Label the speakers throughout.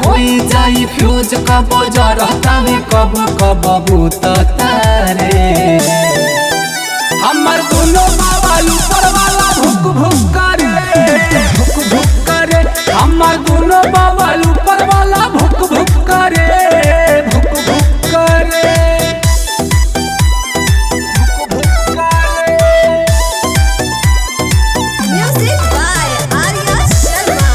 Speaker 1: होई जाई फ्यूज कब जरता में कब कब बूतता रे। हमर दोनों बावल ऊपर वाला भुक भुक करे, भुक भुक करे। हमर दोनों बावल ऊपर वाला भुक भुक करे, भुक भुक करे, भुक भुक करे।
Speaker 2: Music by Arya Sharma.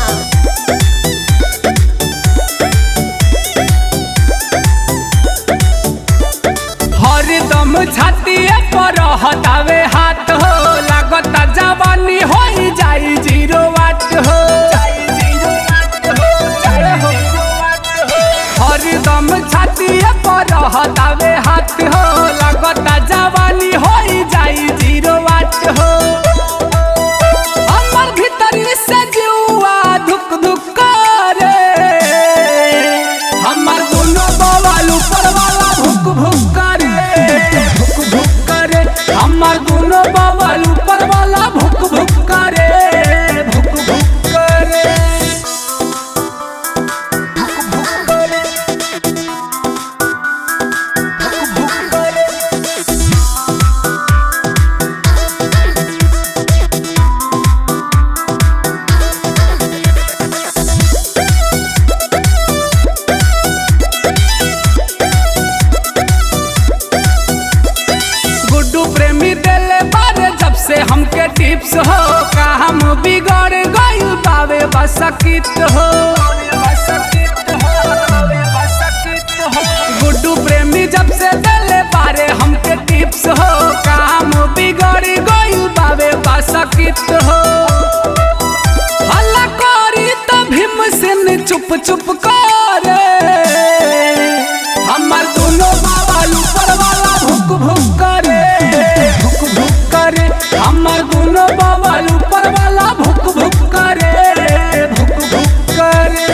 Speaker 1: हरदम छातिए पर हटावे हाथ हो, लागता जवानी होई जाई जीरो वाट हो। हरदम छातिए पर हटावे हाथ हो, लागता जवानी होई जाई जीरो वाट हो। हमर भीतर से जुआ धुक धुक करे, हमर दोनों बावल ऊपर वाला भुक भुक करे, भुक भुक करे। हमर दोनों बावल ऊपर वाला भुक भुक करे, भुक भुक करे, भुक भुक करे, भुक भुक करे। गुड्डू प्रेमी देले बारे जब से हमके टिप्स हो, का हम बिगड़ गइल बावे बसकित हो। गुड्डू प्रेमी जब से देले बारे हमके टिप्स हो, का हम बिगड़ गइल बावे बसकित हो। हल्ला करी तो भीम सिंह चुप चुप करे, हमर दोनों बावल ऊपर वाला भुक भुक करे, भुक भुक करे। हमर दोनों बावल ऊपर वाला भुक भुक करे, भुक भुक करे।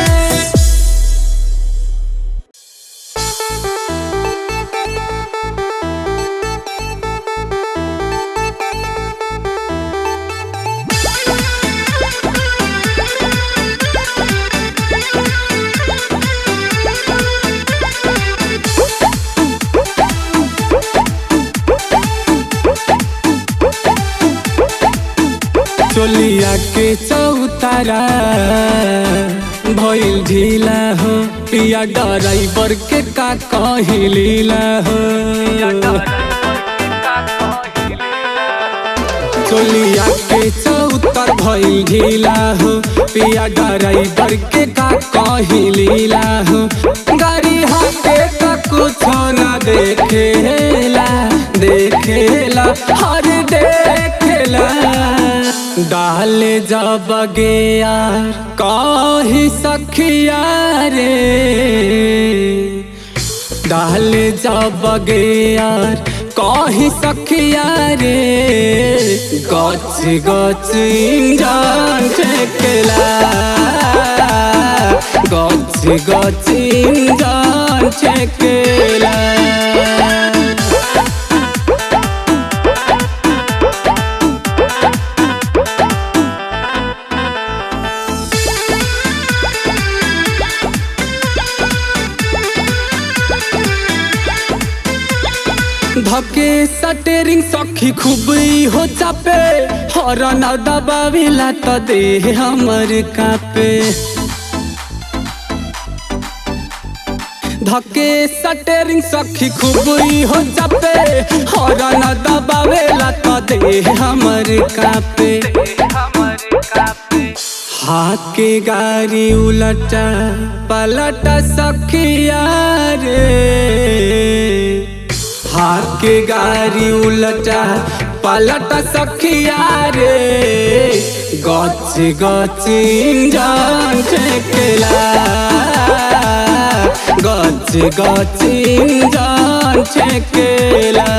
Speaker 1: चोलिया के चौतारा भइल ढीला हो, पिया ड्राइवर के का कहिलीला हो। चोलिया के चौतर भइल ढीला हो, पिया ड्राइवर के का कहिलीला हो। गाड़ी हाथे का कुछ ना देखेला, देखेला हर देखेला। डाले जब यार कही सखिया रे, डाले जब यार कही सखिया रे। गच गच इंजन छेकेला, गच गच इंजन छेकेला। धके सटेरिंग सखी खूब हो चापे, हॉर्न दबावेला त देह हमर कापे। धके सटेरिंग सखी खूब हो चापे, हॉर्न दबावेला त देह हमर कापे। हाके गाड़ी उलटा पलटा सखिया रे, हाके गाड़ी उलटा पलटा सखिया रे। गच गच इंजन छेकेला, गच गच इंजन छेकेला।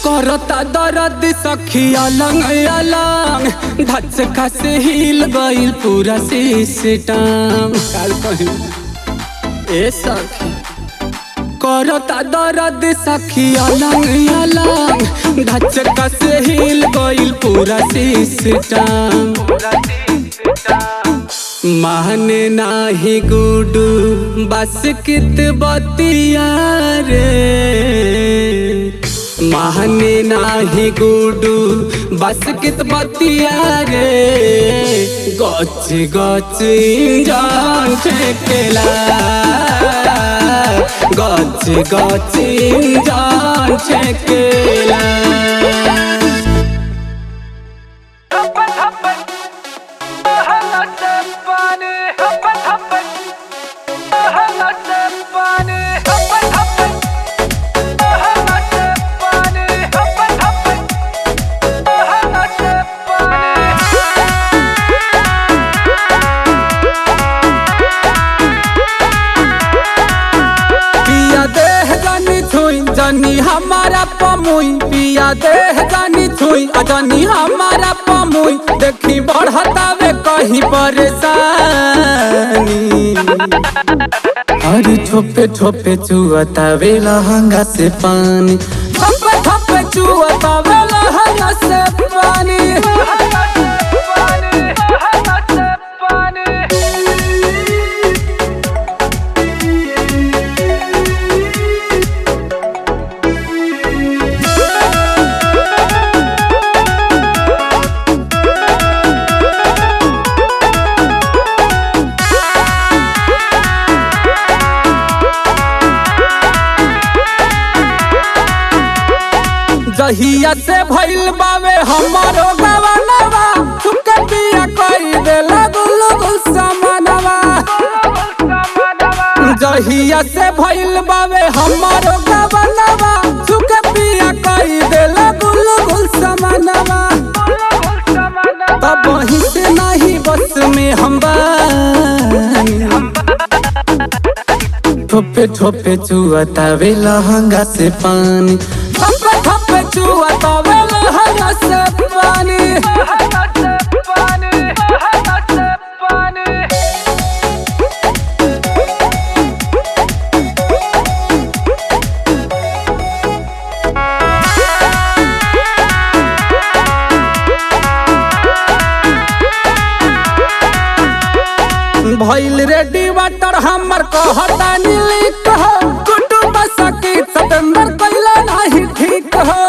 Speaker 1: करता दर्द सखी अलंग अलंग धचका से हिल गइल पूरा सिस्टम ए सखी करता दर्द सखी अलंग अलंग धचका से हिल गइल पूरा सिस्टम माने नाही गुडू बस कित बतिया रे माने नाही गुडू बस कित बतिया रे गच गच इंजन फेंकेला गच गच इंजन फेंकेला जानी हमारा पमुई पिया देह जानी छुई जानी हमारा पमुई देखी बढ़तावे कहीं परेशानी अरे छोपे छोपे चुआतावे लहंगा से पानी छोपे छोपे चुआतावे लहंगा से पानी जहिया से भइल बावे हमारो गवनवा छुके पिया कई देला गुलगु समानवा जहिया से भइल बावे हमारो गवनवा छुके पिया कई देला गुलगु समानवा तब वहीं से नहीं बस में हम ठोपे ठोपे चुआतावे लहंगा से पानी ठोपे ठोपे चुआतावे लहंगा से पानी भइल रेडी वाटर हमर कहता नीली कहो कुटुंब सकी सतेंद्र कैला नहीं ठीक हो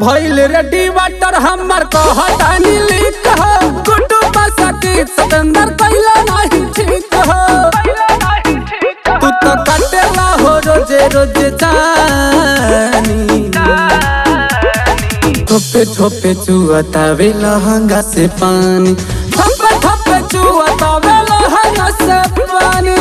Speaker 1: भइल रेडी वाटर हमर कहता नीली कहो कुटुंब सकी सतेंद्र कैला नहीं ठीक हो तू तो कटेला हो रोजे रोजे जानी ठोपे ठोपे चुआतावे लहंगा से पानी ठोपे ठोपे चुआतावे लहंगा से पानी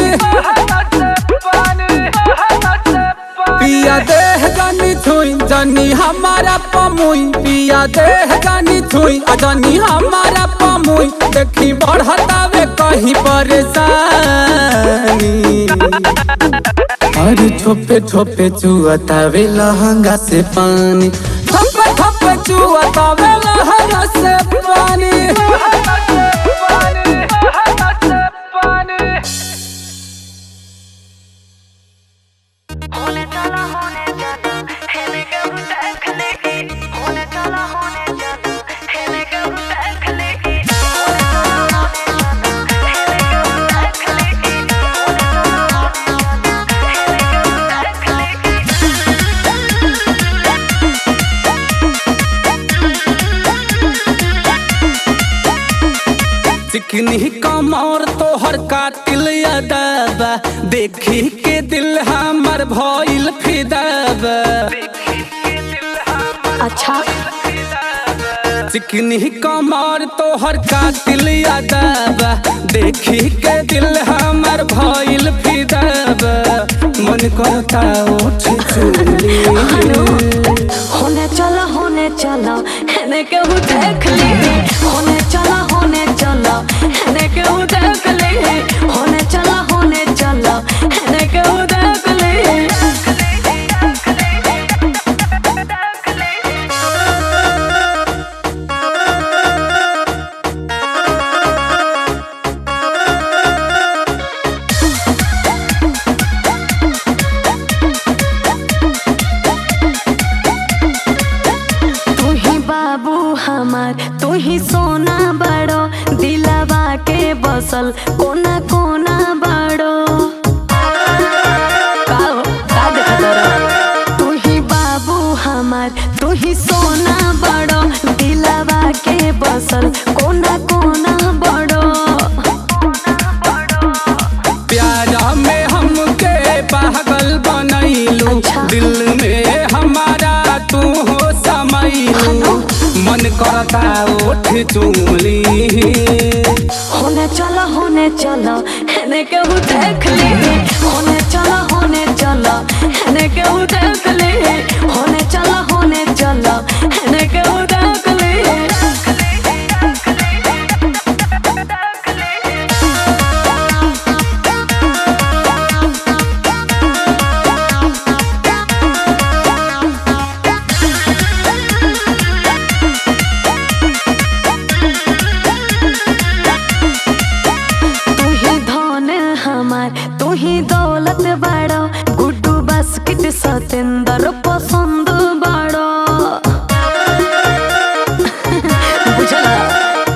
Speaker 1: पिया देह जानी छुई जानी हमारा पमुई पिया देह जानी छुई जानी हमारा पमुई देखी बढ़तावे कहीं परेशानी अरे ठोपे ठोपे चुआतावे लहंगा से पानी ठोपे ठोपे चुआतावे लहंगा से पानी चिकनी कमर तोहर कातिल अदाबा देखी के दिल हमर भइल फिदाबा
Speaker 2: अच्छा
Speaker 1: चिकनी कमर तोहर कातिल अदाबा देखी के दिल हमर भइल फिदाबा मन करता उठ चुली
Speaker 2: होने चलो हेने केहू देख ली होने चलो हेने केहू देख ली होने चलो हेने केहू देख ली बसल कोना कोना बाड़ो का देखा तोरा तू ही बाबू हमार तू ही सोना बड़ो दिलावा के बसल कोना कोना बड़ो
Speaker 1: प्यारा में हमके पागल बनैलू दिल में हमारा तू हो समैलू मन करता उठ चुमली
Speaker 2: होने चलो हेने केहू देख ली होने चलो हेने केहू देख ली होने चलो हेने केहू देख ली तू ही दौलत बाड़ो गुड्डू बास्केट सतेंद्र पसंद बाड़ो बुझला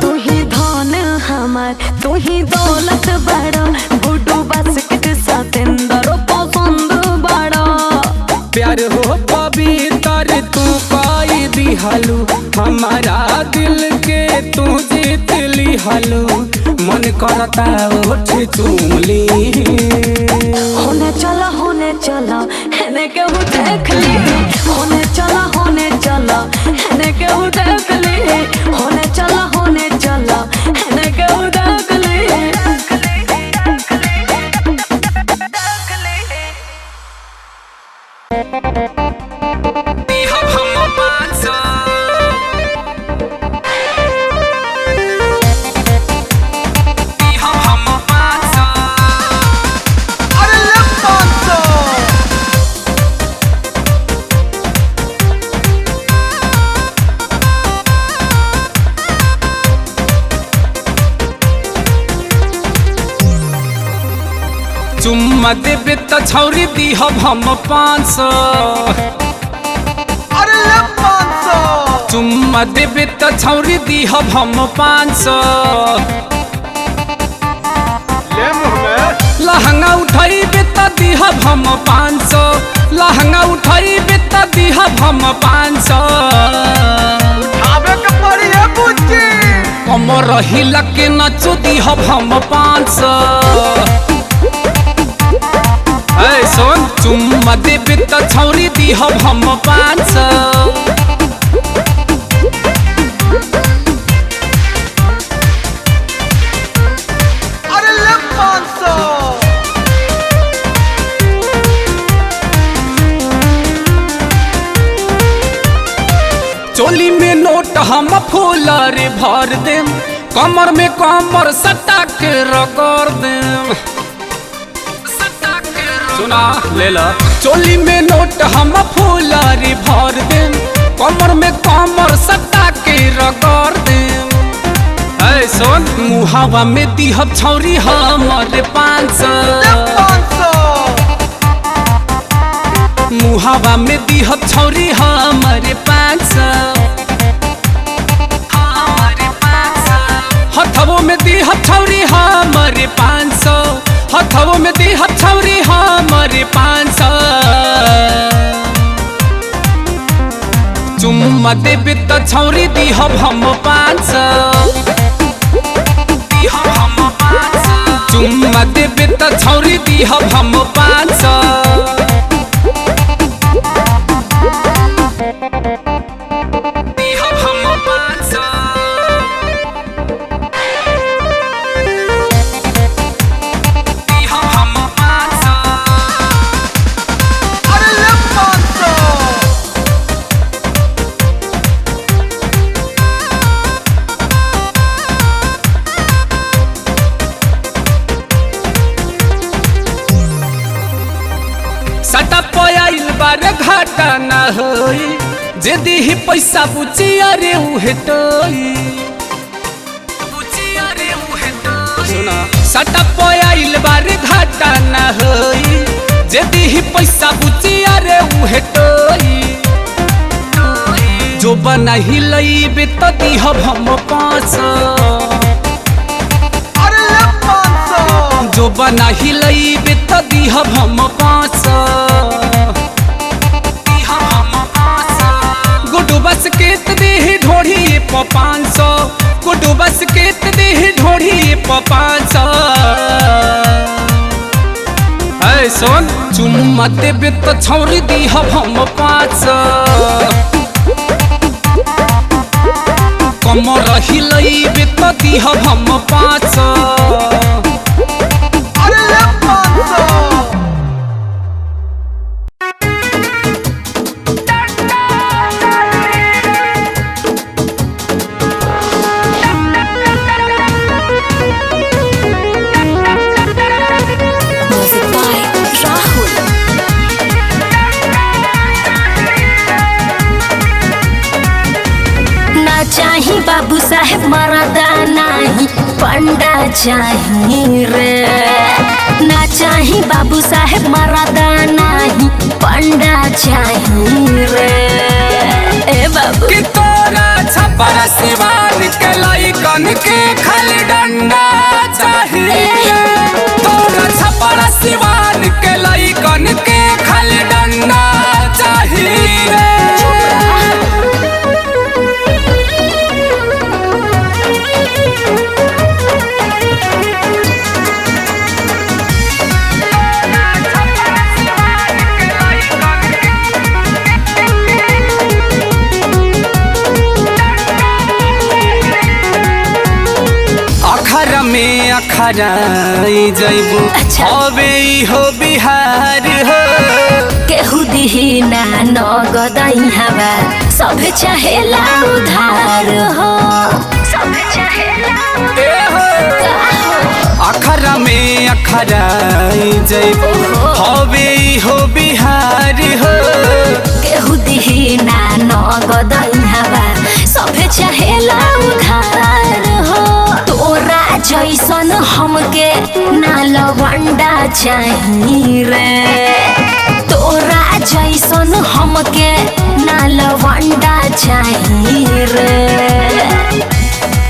Speaker 2: तू ही धन हमार तू ही दौलत बाड़ो गुड्डू बास्केट सतेंद्र पसंद बाड़ो
Speaker 1: प्यार हो पवित्र तू पाई दिहलू हमारा दिल के तू जीत लिहलू मन करता उठ चुमली
Speaker 2: होने चलो हेने केहू देख ली होने चलो हेने केहू देख ली होने चलो हेने केहू देख ली
Speaker 1: चुम्मा देबे त छौरी दिहब हम 500
Speaker 3: अरे 500
Speaker 1: चुम्मा देबे त छौरी दिहब हम 500
Speaker 3: ले मुंह में
Speaker 1: लहंगा उठाइबे त दिहब हम 500 लहंगा उठाइबे त दिहब हम 500
Speaker 3: आवे के पड़ी है बुच्ची
Speaker 1: कमर हिला के नचो दिहब हम 500 ऐ सोन चुम्मा देबे त छौरी दिहब हम 500
Speaker 3: अरे ले 500
Speaker 1: चोली में नोट हम फूलर भर देम कमर में कमर सटा के रगड़ देम सुना ले ला चोली में नोट हम फूलर भर देम कमर में कमर सटा के रगड़ देम ऐ सोन मुहावा में दिहब छौरी हमर 500 मुहावा में दिहब छौरी हमर 500 हथवो में दिहब छौरी हमर 500 हथवो में दिहब छौरी हमर 500 चुम्मा देबे त छौरी दिहब हम 500 चुम्मा देबे त छौरी दिहब हम 500
Speaker 3: अरे ले 500
Speaker 1: सटा पयाइल बार घाटा ना होई जे दिही पैसा बुची अरे उहे टोई सुना सटा पयाइल बार घाटा ना होई जे दिही पैसा बुची अरे उहे टोई जो बना हिलैबे त दिहब हम 500
Speaker 3: अरे ले 500
Speaker 1: जो बना हिलैबे त दिहब हम 500 गुड्डू बस के देह ढोढ़ी प 500 गुड्डू बस के देह ढोढ़ी प 500 ऐ सोन चुम्मा देबे त छौरी दिहब हम 500 कमर हिलैबे त दिहब हम 500
Speaker 3: अरे ले 500
Speaker 2: Music by Rahul. ना चाही बाबू साहेब मरदा नाही पंडा चाही रे ना चाही बाबू साहेब मरदा नाही पंडा चाही रे ए बाबू
Speaker 1: कि तोरा छपरा सिवान के लइकन के खाली डंडा चाहिए तोरा छपरा सिवान के लइकन के खाली डंडा चाहिए अखरा में अखराई जइबू
Speaker 2: अच्छा।
Speaker 1: हवे हो बिहार हो
Speaker 2: केहू दिही ना नगदई हवा सब चाहेला उधार हो सब चाहेला
Speaker 1: ए हो अखरा में अखराई जइबू हवे हो बिहार हो
Speaker 2: केहू दिही ना नगदई हवा सब चाहेला उधार हो तोरा जैसन हमके ना लवंडा चाही रे तोरा जैसन हमके ना लवंडा चाही रे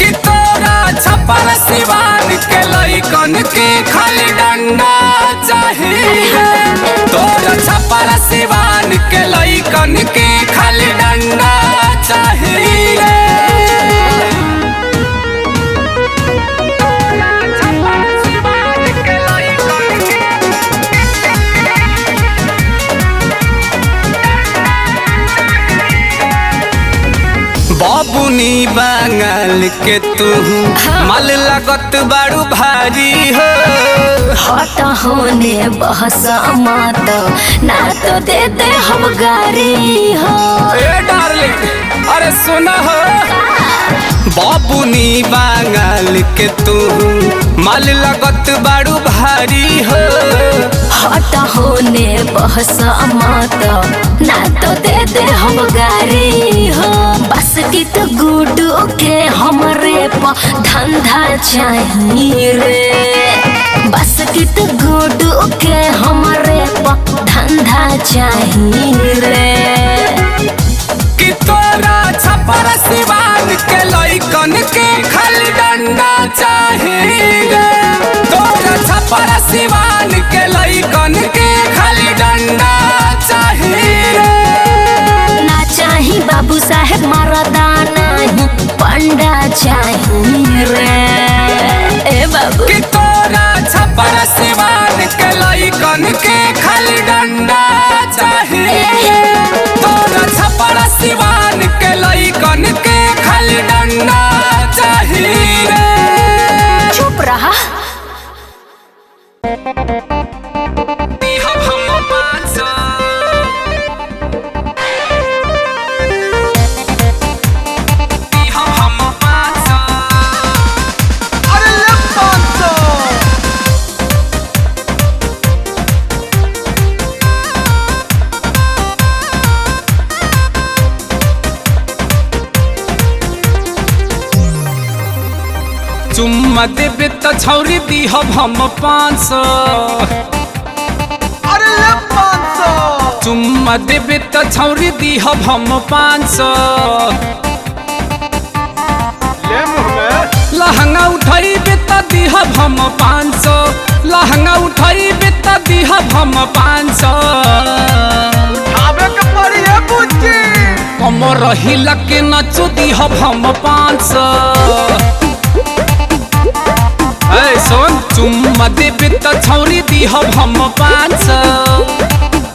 Speaker 1: कि तोरा छपरा सिवान के लइकन के खाली डंडा चाहिए तोरा छपरा सिवान के लइकन के खाली डंडा चाहिए बाबुनी बांगल के तू मल लगत बारू भारी हो
Speaker 2: हट होने बहस मत ना तो दे दे हम गारी हो
Speaker 1: ए डार्लिंग अरे सुना हो बाबुनी बांगल के तू मल लगत बारू भारी हो
Speaker 2: हट होने बहस मत ना तो दे दे हम गारी हो बस की तो गुडू के हमरे प धंधा चाहिए रे बस की तो गुडू के हमरे प धंधा चाहिए रे
Speaker 1: कि तोरा छपरा सिवान के लइकन के खाली डंडा चाहिए तोरा छपरा सिवान के लइकन के खाली डंडा चाहिए
Speaker 2: ना चाही बाबू साहेब मरदा नाही पंडा चाहिए रे ए बाबू
Speaker 1: कि तोरा छपरा सिवान के लइकन के खाली डंडा चाहिए तोरा छपरा सिवान के लइकन के खाली डंडा चाहिए
Speaker 2: चुप रहा
Speaker 1: दिहब हम 500 दिहब हम 500
Speaker 3: अरे ले 500
Speaker 1: चुम्मा देबे त छौरी दिहब हम 500
Speaker 3: अरे ले 500
Speaker 1: चुम्मा देबे त छौरी दिहब हम 500
Speaker 3: ले मुँह में
Speaker 1: लहंगा उठाइबे त दिहब दिहब हम 500 लहंगा उठाई बेता दिहब हम 500
Speaker 3: खावे के पड़ी है बुच्ची
Speaker 1: कमर हिला के नचो दिहब हम 500 सोन चुम्मा देबे त छौरी दिहब हम 500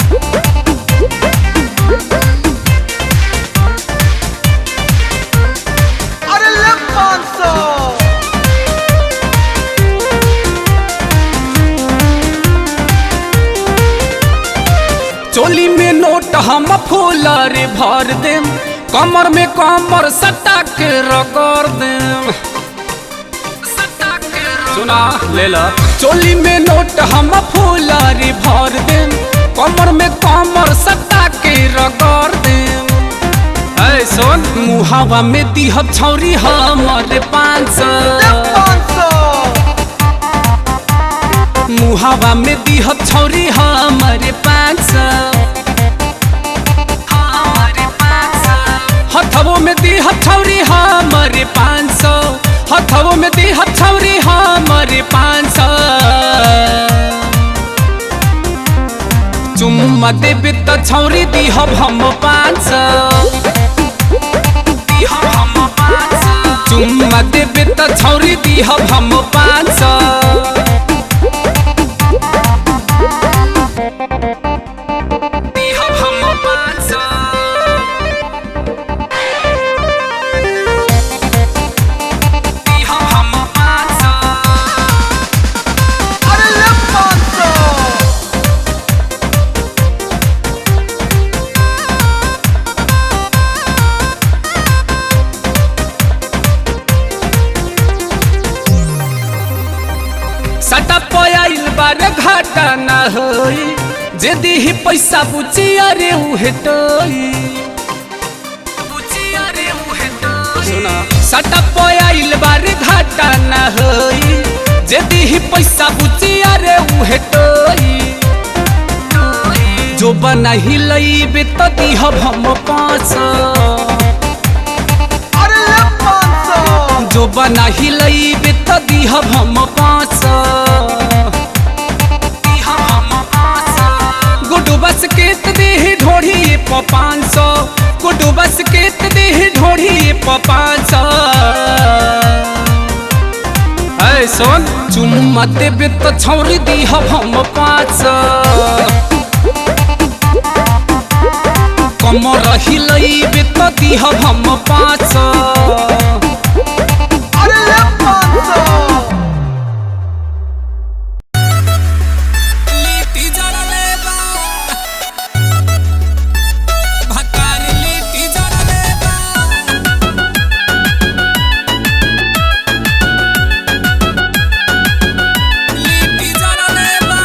Speaker 3: अरे ले 500
Speaker 1: चोली में नोट हम फूलर भर देम कमर में कमर सटा के रगड़ देम सुना ले ला चोली में नोट हम फूलर भर देम कमर में कमर सटा के रगड़ देम ऐ सोन मुहावा में दिहब छौरी हमर 500 मुहावा में दिहब छौरी हमर 500 हथवो में दिहब छौरी हमर 500 हथवो में दिहब छौरी हमर 500 चुम्मा देबे त छौरी दिहब हम 500 चुम्मा देबे त छौरी दिहब हम 500 दिहब हम 500 दिहब हम 500
Speaker 3: अरे ले 500
Speaker 1: सटा पयाइल बार घाटा ना होई जे दिही पैसा बुची अरे उहे टोई सुना सटा पयाइल बार घाटा ना होई जे दिही पैसा बुची अरे उहे टोई जो बना ही लईबे त दिहब हम 500
Speaker 3: अरे ले 500
Speaker 1: जो बना ही लईबे त दिहब हम 500 गुडू बस के देह ढोढ़ी प 500 गुडू बस के देह ढोढ़ी प 500 ऐ सोन चुम्मा देबे त छौरी दिहब हम 500 कमर हिलैबे त दिहब हम 500
Speaker 3: अरे ले 500
Speaker 1: लिट्टी जरा लेबा भकारी लिट्टी जरा लेबा लिट्टी जरा लेबा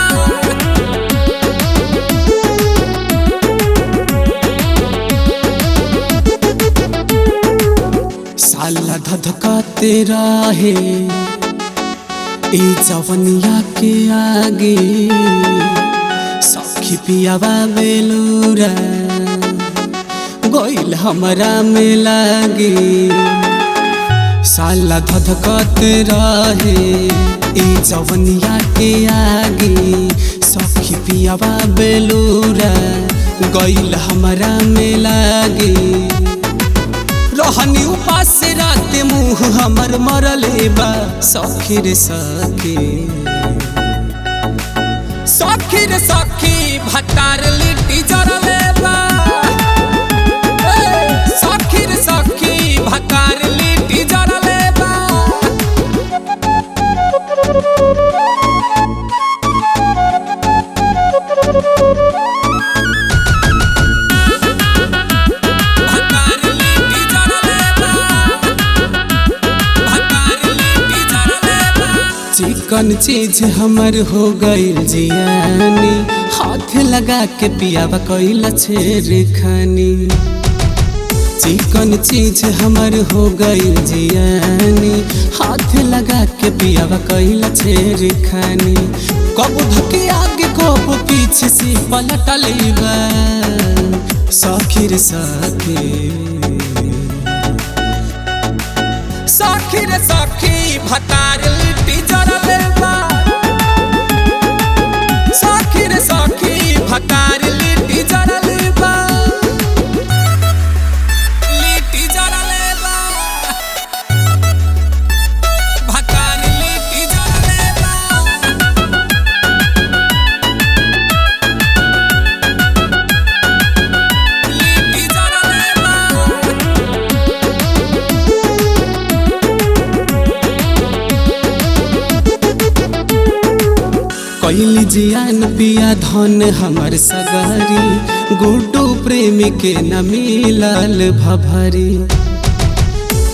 Speaker 1: साला धधकाते रहे ए जवनिया के आगे सखी पियावा बेलूरा गोइल हमरा में लागे साला धधकाते रहे ए जवनिया के आगे सखी पियावा बेलूरा गोइल हमरा में लागे रहनी उपास रात मुँह हमर मरले बा सखी रे सखी सखी रे सखी भटार लिट्टी जरले बा सखी रे सखी भटार लिट्टी जरले बा चिकन चीज हमर हो गइल जियानी हाथ लगा के पियावा कइला छेरे खानी चिकन चीज हमर हो गइल जियानी हाथ लगा के पियावा कइला छेरे खानी कब धके आगे कब पीछे से पलट लेबा सखी रे सखी सखी रे सखी भतार लिट्टी जरले जियान पिया धन हमर सगारी गुड्डू प्रेम के न मिलल भभरी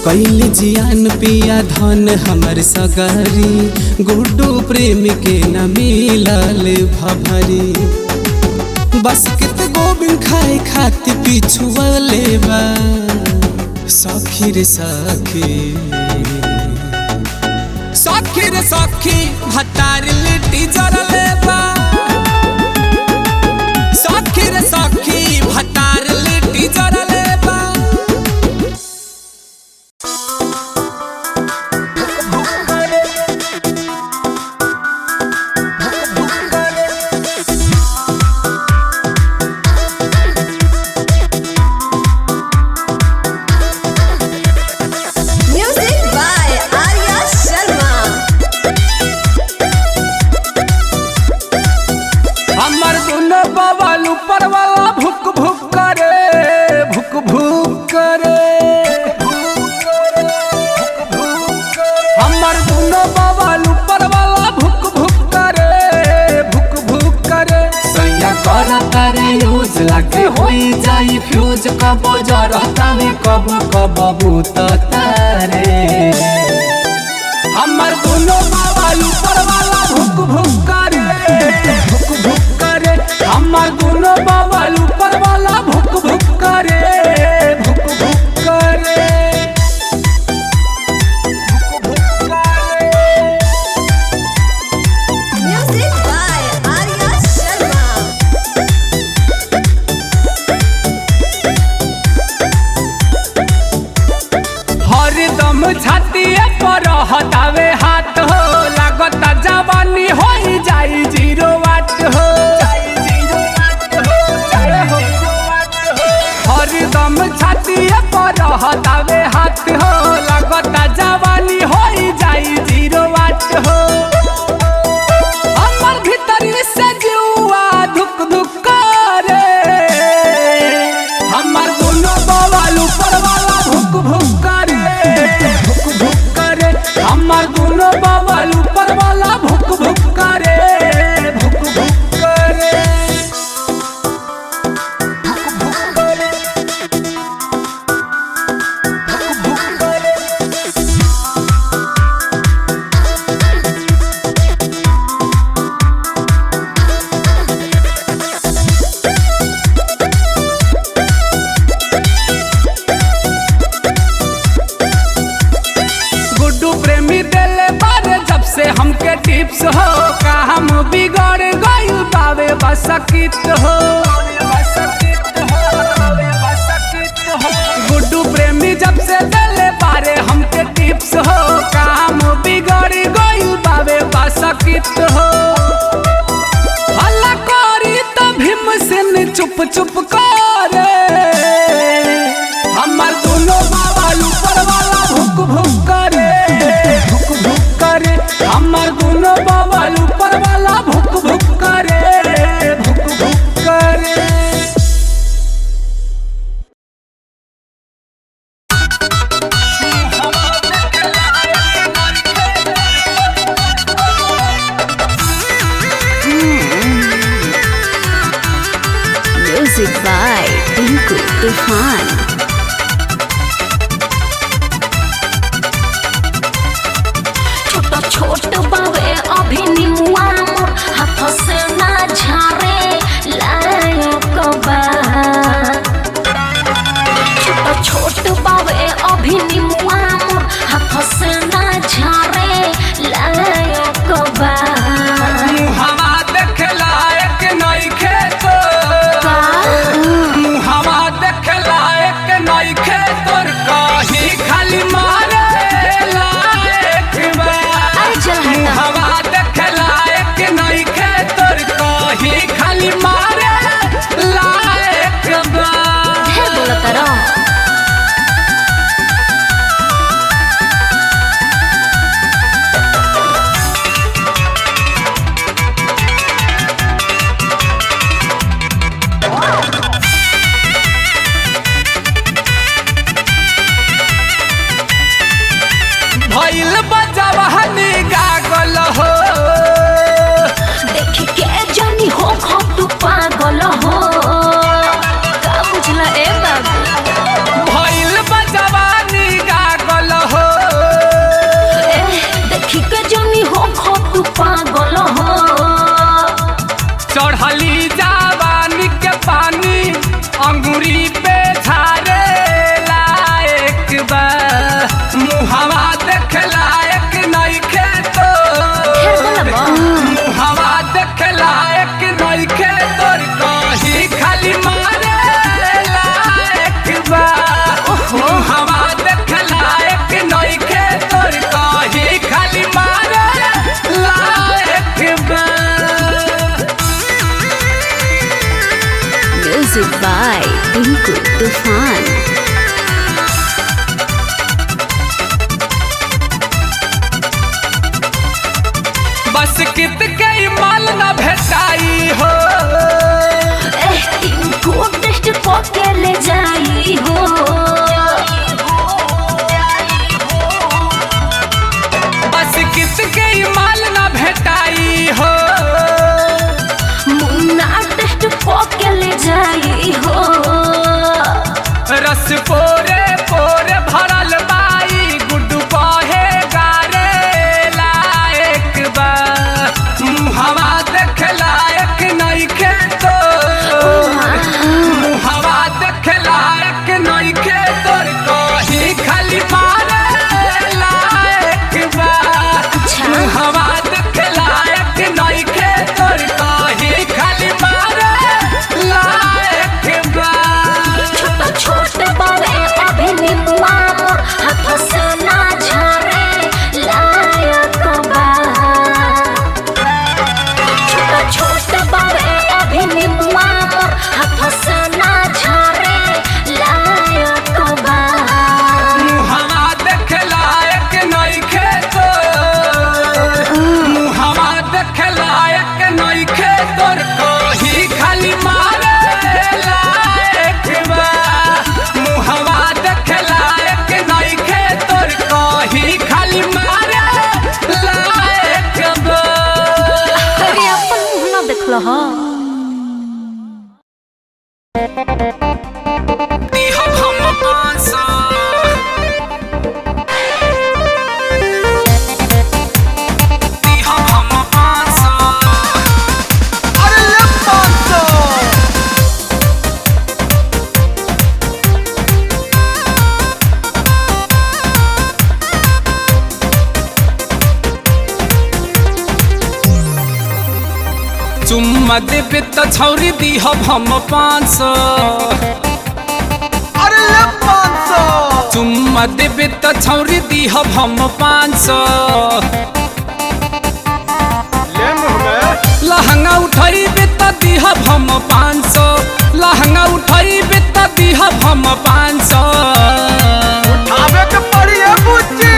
Speaker 1: कैल जियान पिया धन हमर सगारी गुड्डू प्रेम के न मिलल भभरी बस कित गोबिन खाए खाती पिछुअले बा सखी रे सखी सखी रे सखी भतार लिट्टी जरले बा सखी रे सखी भतार लिट्टी जरले बा फ्यूज कब जरता में कब कब बूततारे हमर दोनों बाबा ऊपर वाला भुक भुक करे हमर दोनों बाबा ऊपर वाला भुक भुक करे छातिए पर हटावे हाथ हो लागता जवानी हो जाई जीरो वाट हो हरदम छातिए पर हटावे हाथ हो लागता जवानी हो जाई जीरो वाट हो हमर भीतर से जुआ धुक धुक करे हमर दोनों बवाल ऊपर वाला भुक भुक करे हमर दोनों बाबा ऊपर वाला भुक भुक करे हमके टिप्स हो का हम बिगड़ गइल बावे बसकित हो गुड्डू प्रेमी जब से दिले बारे हमके टिप्स हो का हम बिगड़ गइल बावे बसकित हो हल्ला करी तो भीम से चुप चुप करे हमर दोनों बाबा ऊपर वाला भुक भुक करे हमर दोनों बाबा ऊपर वाला भुक भुक करे
Speaker 2: म्यूजिक बाय टिंकू तूफान। छोट बावे अभी निमुआ मोर हाथ से ना झारे लायक बा छोट बावे अभी निमुआ मोर हाथ से ना झारे लायक बा
Speaker 1: हवा देख लायक नहीं खेतो हवा देख लायक
Speaker 2: Music by Tinku Tufan.
Speaker 1: बस कित गई माल न भेटाई हो
Speaker 2: टिंकू टेस्ट के ले जाई हो।
Speaker 1: बस कित गई माल न भेटाई हो
Speaker 2: मुन्ना टेस्ट के ले जाई हो।
Speaker 1: रस पोरे पोरे भरल बाई गुड्डू कहे गारे लायक बा मुहवा देख लायक नइखे तो मुहवा देख लायक नइखे तोर कही खाली मारे लायक बा मुहवा देख लायक नइखे तोर कही खाली मारे लायक बा।
Speaker 2: छोट बावे अभी निमुआ मोर हाथ से ना झरे लायक बा। छोट बावे अभी निमुआ मोर हाथ से ना झरे लायक बा।
Speaker 1: मुहवा देख लायक नइखे तोर मुहवा देख लायक नइखे तोर कही खाली मारे लायक बा मुहवा देख लायक नइखे तोर कही खाली मारे लायक बा।
Speaker 2: अरे अपन मुंह ना देखलो ह।
Speaker 1: हम 500 हम 500
Speaker 3: अरे ये 500
Speaker 1: चुम्मा देबे त छौरी दिहब हम 500
Speaker 3: अरे ये 500
Speaker 1: चुम्मा देबे त छौरी दिहब हम 500
Speaker 3: ले मुँह में
Speaker 1: लहंगा उठाइबे त दिहब हम 500 लहंगा उठाइबे त दिहब हम 500
Speaker 3: खावे के पड़ी है बुच्ची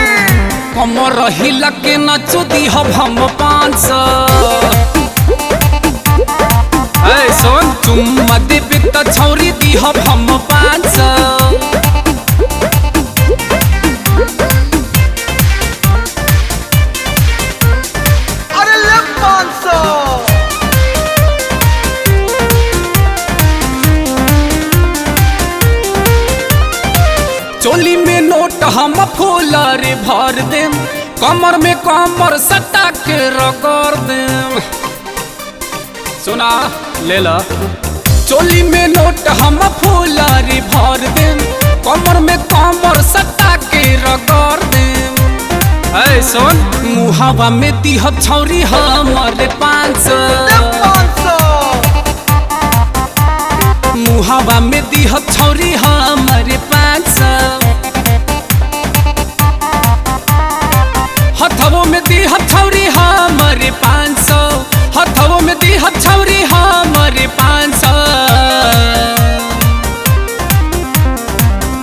Speaker 1: कमर हिला के नचो दिहब हम 500 ऐ सोन चुम्मा देबे त छौरी दिहब हम 500
Speaker 3: अरे ये 500
Speaker 1: चोली में नोट हम फूलर भर देम कमर में कमर सटा के रगड़ देम सुना ले ला चोली में नोट हम फूलर भर देम कमर में कमर सटा के रगड़ देम ऐ सुन मुहावा में दिहब छौरी हमर 500 मुहावा में दिहब छौरी हमर 500 हथवो में दिहब छौरी हमर 500 हथवो में दिहब छौरी हमर 500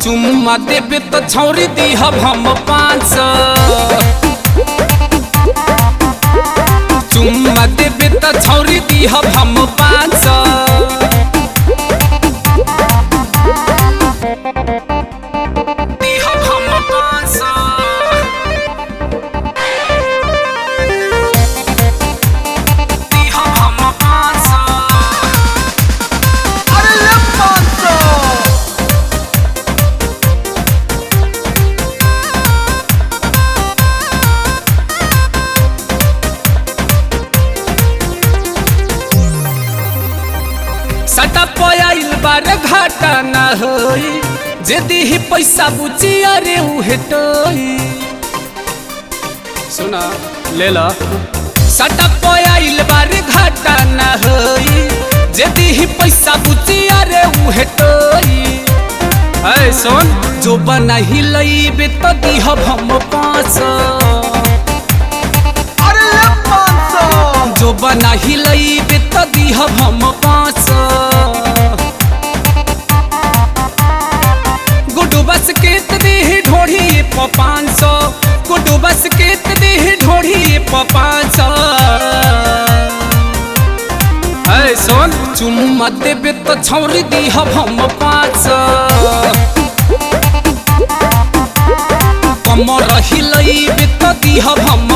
Speaker 1: चुम्मा देबे त छौरी दिहब हम 500 चुम्मा देबे त छौरी दिहब हम 500 दिहब हम 500 दिहब हम 500
Speaker 3: अरे ये 500
Speaker 1: सटा पयाइल बार घाटा न होई जे दिही पैसा बुची अरे उहे टोई सुना ले ला सटा पयाइल बार घाटा न होई जे दिही पैसा बुची अरे उहे टोई ऐ सुन जो बना ही लईबे त दिहब हम 500
Speaker 3: अरे ये 500
Speaker 1: जो बना ही लईबे त दिहब हम 500 प 500 गुड्डू बस केत दी ढोढ़ी प 500 ऐ सोन चुम्मा देबे तो छौरी दी हम 500 कमर हिलैबे तो दी हम